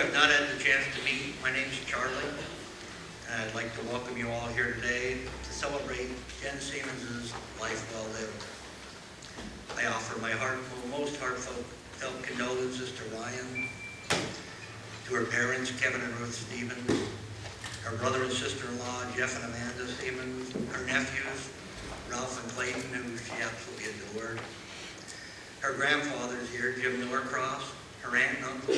I've not had the chance to meet, my name's Charlie, and I'd like to welcome you all here today to celebrate Jenn Siemens' life well lived. I offer my most heartfelt condolences to Ryan, to her parents, Kevin and Ruth Stevens, her brother and sister-in-law, Jeff and Amanda Siemens, her nephews, Ralph and Clayton, who she absolutely adored, her grandfathers here, Jim Norcross, her aunt and uncle,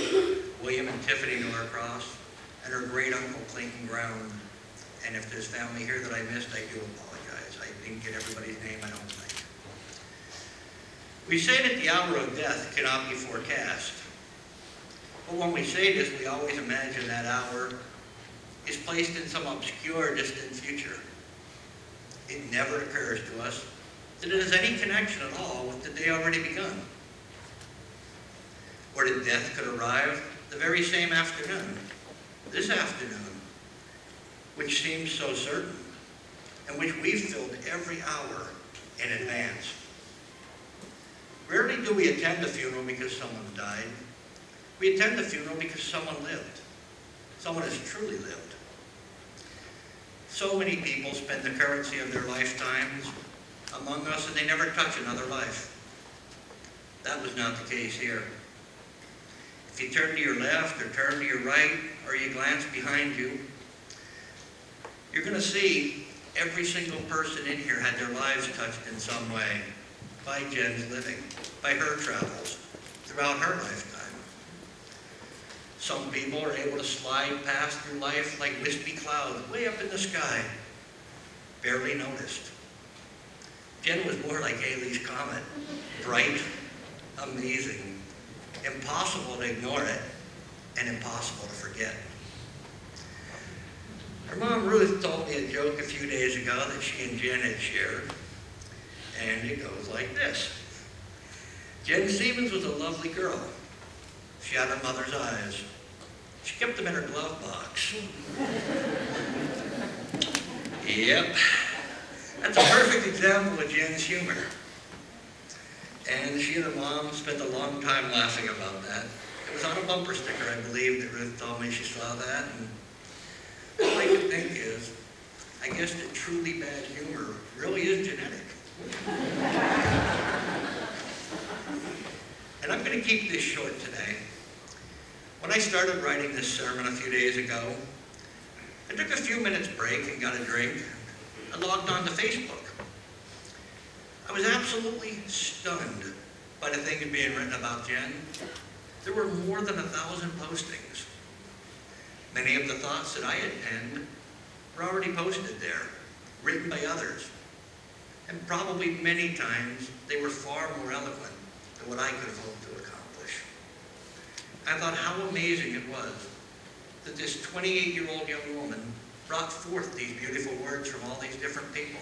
William and Tiffany Norcross, and her great-uncle, Clayton Brown. And if there's family here that I missed, I do apologize. I didn't get everybody's name, I don't think. We say that the hour of death cannot be forecast. But when we say this, we always imagine that hour is placed in some obscure, distant future. It never occurs to us that it has any connection at all with the day already begun. Or that death could arrive the very same afternoon, this afternoon, which seems so certain, and which we've filled every hour in advance. Rarely do we attend a funeral because someone died. We attend the funeral because someone lived. Someone has truly lived. So many people spend the currency of their lifetimes among us and they never touch another life. That was not the case here. If you turn to your left or turn to your right or you glance behind you, you're going to see every single person in here had their lives touched in some way by Jenn's living, by her travels throughout her lifetime. Some people are able to slide past through life like wispy clouds way up in the sky, barely noticed. Jenn was more like Halley's Comet, bright, amazing, impossible to ignore it, and impossible to forget. Her mom Ruth told me a joke a few days ago that she and Jenn had shared, and it goes like this. Jenn Siemens was a lovely girl. She had her mother's eyes. She kept them in her glove box. Yep. That's a perfect example of Jenn's humor. And she and her mom spent a long time laughing about that. It was on a bumper sticker, I believe, that Ruth told me she saw that. And all I can think is, I guess that truly bad humor really is genetic. And I'm going to keep this short today. When I started writing this sermon a few days ago, I took a few minutes break and got a drink. I logged on to Facebook. I was absolutely stunned by the things being written about Jenn. There were more than 1,000 postings. Many of the thoughts that I had penned were already posted there, written by others. And probably many times they were far more eloquent than what I could have hoped to accomplish. I thought how amazing it was that this 28-year-old young woman brought forth these beautiful words from all these different people.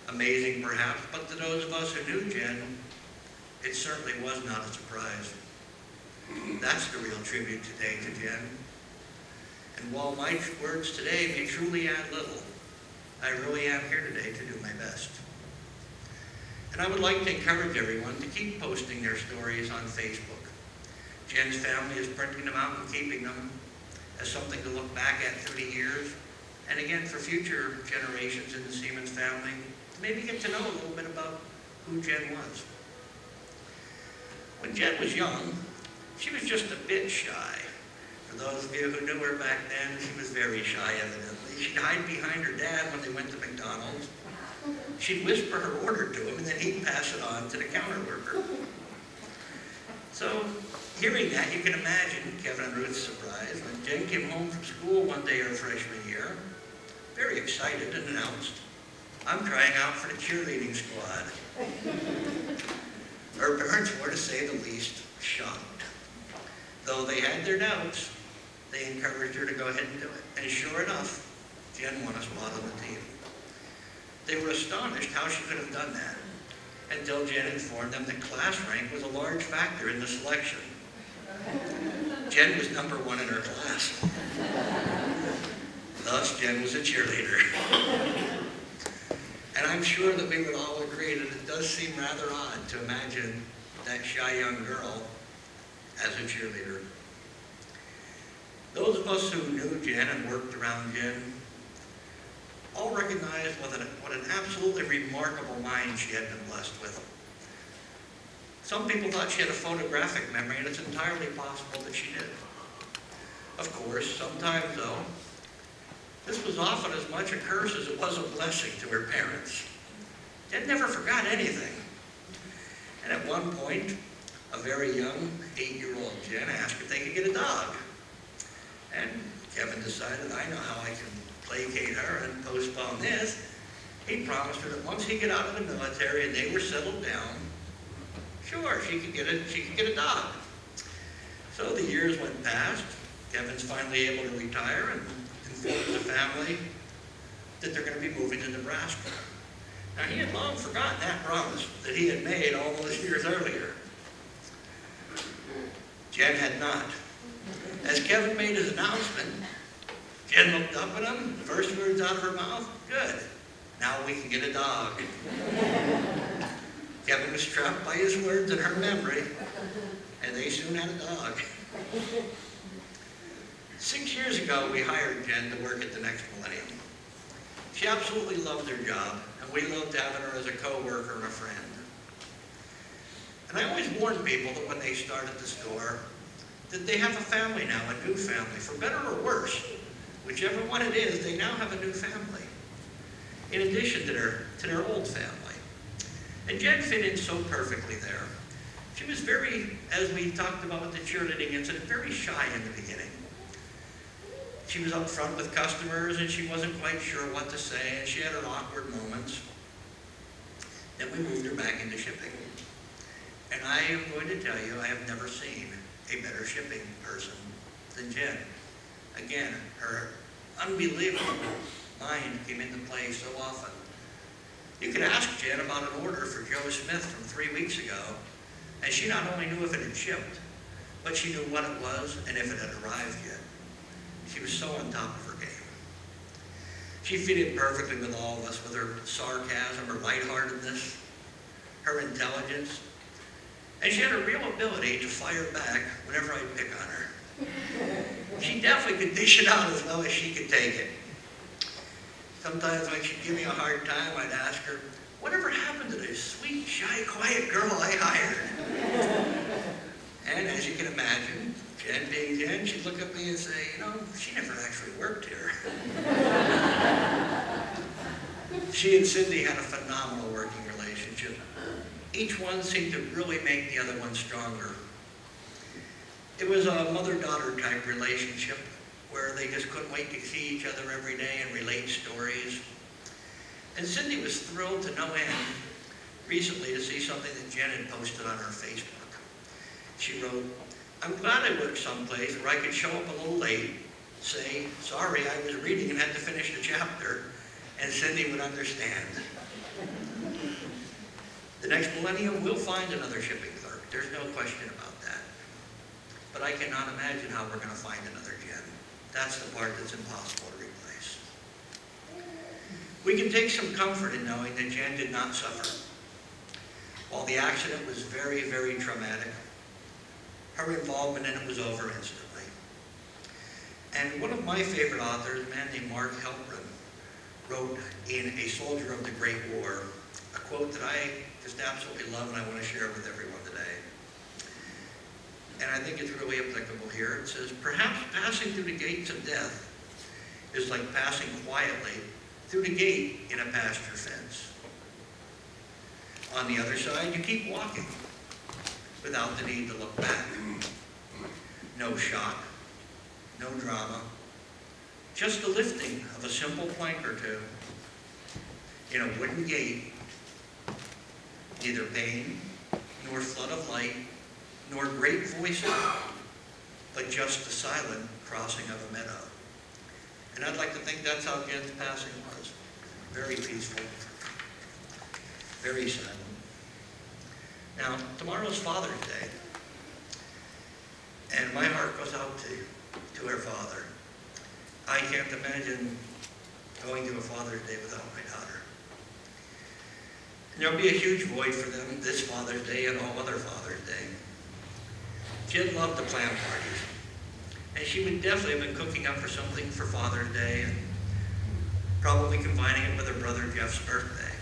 Amazing perhaps, but to those of us who knew Jenn, it certainly was not a surprise. That's the real tribute today to Jenn. And while my words today may truly add little, I really am here today to do my best. And I would like to encourage everyone to keep posting their stories on Facebook. Jenn's family is printing them out and keeping them as something to look back at through the years. And again, for future generations in the Siemens family, to maybe get to know a little bit about who Jenn was. When Jenn was young, she was just a bit shy. For those of you who knew her back then, she was very shy, evidently. She'd hide behind her dad when they went to McDonald's. She'd whisper her order to him, and then he'd pass it on to the counter worker. So, hearing that, you can imagine Kevin and Ruth's surprise when Jenn came home from school one day her freshman year, very excited, and announced, "I'm trying out for the cheerleading squad." Her parents were, to say the least, shocked. Though they had their doubts, they encouraged her to go ahead and do it. And sure enough, Jenn won a spot on the team. They were astonished how she could have done that, until Jenn informed them that class rank was a large factor in the selection. Jenn was number 1 in her class. Thus, Jenn was a cheerleader. And I'm sure that we would all agree that it does seem rather odd to imagine that shy young girl as a cheerleader. of us who knew Jen and worked around Jen all recognized what an absolutely remarkable mind she had been blessed with. Some people thought she had a photographic memory, and it's entirely possible that she did. Of course, sometimes though, this was often as much a curse as it was a blessing to her parents. Jen never forgot anything. And at one point, a very young 8-year-old Jen asked if they could get a dog. And Kevin decided, I know how I can placate her and postpone this. He promised her that once he got out of the military and they were settled down, sure, she could get a dog. So the years went past. Kevin's finally able to retire and informs the family that they're going to be moving to Nebraska. Now, he had long forgotten that promise that he had made all those years earlier. Jen had not. As Kevin made his announcement, Jen looked up at him, the first words out of her mouth, good, now we can get a dog. Kevin was struck by his words and her memory, and they soon had a dog. 6 years ago, we hired Jen to work at the Next Millennium. She absolutely loved her job, and we loved having her as a co-worker and a friend. And I always warn people that when they start at the store, that they have a family now, a new family, for better or worse. Whichever one it is, they now have a new family, in addition to their old family. And Jen fit in so perfectly there. She was very, as we talked about with the cheerleading incident, very shy in the beginning. She was up front with customers and she wasn't quite sure what to say, and she had her awkward moments. Then we moved her back into shipping. And I am going to tell you, I have never seen a better shipping person than Jen. Again, her unbelievable mind came into play so often. You could ask Jen about an order for Joe Smith from 3 weeks ago, and she not only knew if it had shipped, but she knew what it was and if it had arrived yet. She was so on top of her game. She fit in perfectly with all of us, with her sarcasm, her lightheartedness, her intelligence, and she had a real ability to fire back whenever I'd pick on her. She definitely could dish it out as well as she could take it. Sometimes when she'd give me a hard time, I'd ask her, whatever happened to this sweet, shy, quiet girl I hired? And as you can imagine, Jen being Jen, she'd look at me and say, you know, she never actually worked here. She and Cindy had a phenomenal working relationship. Each one seemed to really make the other one stronger. It was a mother-daughter type relationship where they just couldn't wait to see each other every day and relate stories. And Cindy was thrilled to no end recently to see something that Jen had posted on her Facebook. She wrote, I'm glad I worked someplace where I could show up a little late, say, sorry, I was reading and had to finish the chapter, and Cindy would understand. The Next Millennium will find another shipping clerk. There's no question about that. But I cannot imagine how we're going to find another Jen. That's the part that's impossible to replace. We can take some comfort in knowing that Jen did not suffer. While the accident was very, very traumatic, her involvement in it was over instantly. And one of my favorite authors, a man named Mark Helprin, wrote in A Soldier of the Great War, a quote that I just absolutely love and I want to share with everyone today. And I think it's really applicable here. It says, perhaps passing through the gates of death is like passing quietly through the gate in a pasture fence. On the other side, you keep walking without the need to look back. No shock, no drama, just the lifting of a simple plank or two in a wooden gate, neither pain, nor flood of light, nor great voices, but just the silent crossing of a meadow. And I'd like to think that's how Jen's passing was. Very peaceful, very silent. Now, tomorrow's Father's Day, and my heart goes out to her father. I can't imagine going to a Father's Day without my daughter. And there'll be a huge void for them this Father's Day and all other Father's Day. Jen loved to plan parties. And she would definitely have been cooking up for something for Father's Day and probably combining it with her brother Jeff's birthday.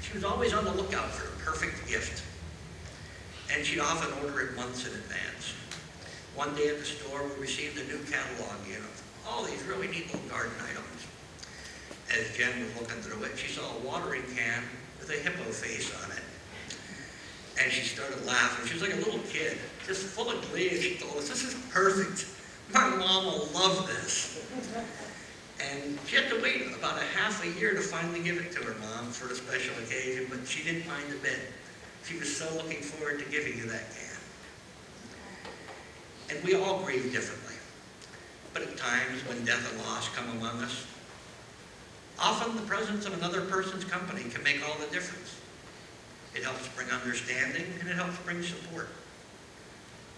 She was always on the lookout for a perfect gift, and she'd often order it months in advance. One day at the store, we received a new catalog of all these really neat little garden items. As Jen was looking through it, she saw a watering can with a hippo face on it. And she started laughing. She was like a little kid, just full of glee, and she told us, "This is perfect. My mom will love this." And she had to wait about a half a year to finally give it to her mom for a special occasion, but she didn't mind a bit. She was so looking forward to giving you that can. And we all grieve differently. But at times when death and loss come among us, often the presence of another person's company can make all the difference. It helps bring understanding, and it helps bring support.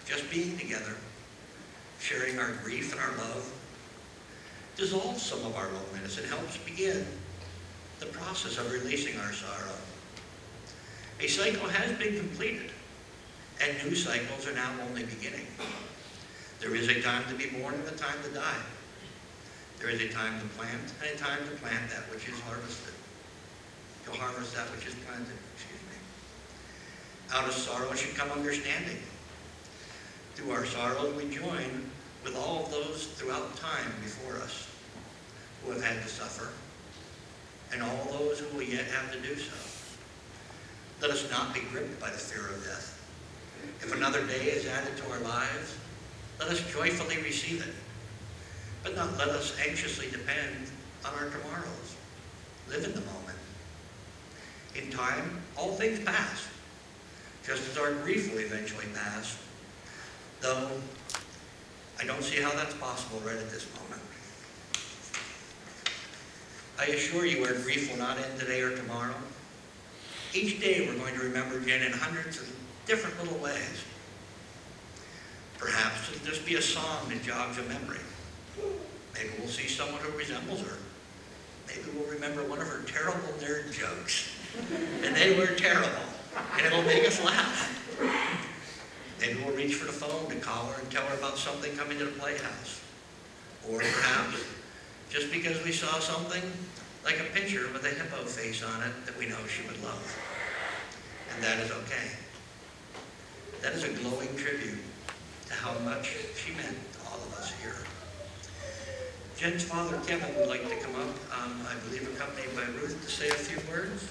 Just being together, sharing our grief and our love, dissolves some of our loneliness and helps begin the process of releasing our sorrow. A cycle has been completed, and new cycles are now only beginning. There is a time to be born and a time to die. There is a time to plant and a time to plant that which is harvested. To harvest that which is planted, Out of sorrow should come understanding. Through our sorrows we join with all of those throughout time before us who have had to suffer, and all those who will yet have to do so. Let us not be gripped by the fear of death. If another day is added to our lives, let us joyfully receive it, but not let us anxiously depend on our tomorrows. Live in the moment. In time, all things pass, just as our grief will eventually pass, though I don't see how that's possible right at this moment. I assure you our grief will not end today or tomorrow. Each day we're going to remember Jen in hundreds of different little ways. Perhaps it'll just be a song that jogs a memory. Maybe we'll see someone who resembles her. Maybe we'll remember one of her terrible nerd jokes. And they were terrible. And it'll make us laugh. Maybe we'll reach for the phone to call her and tell her about something coming to the playhouse. Or perhaps, just because we saw something, like a picture with a hippo face on it that we know she would love. And that is okay. That is a glowing tribute to how much she meant to all of us here. Jen's father, Kevin, would like to come up, I believe accompanied by Ruth, to say a few words.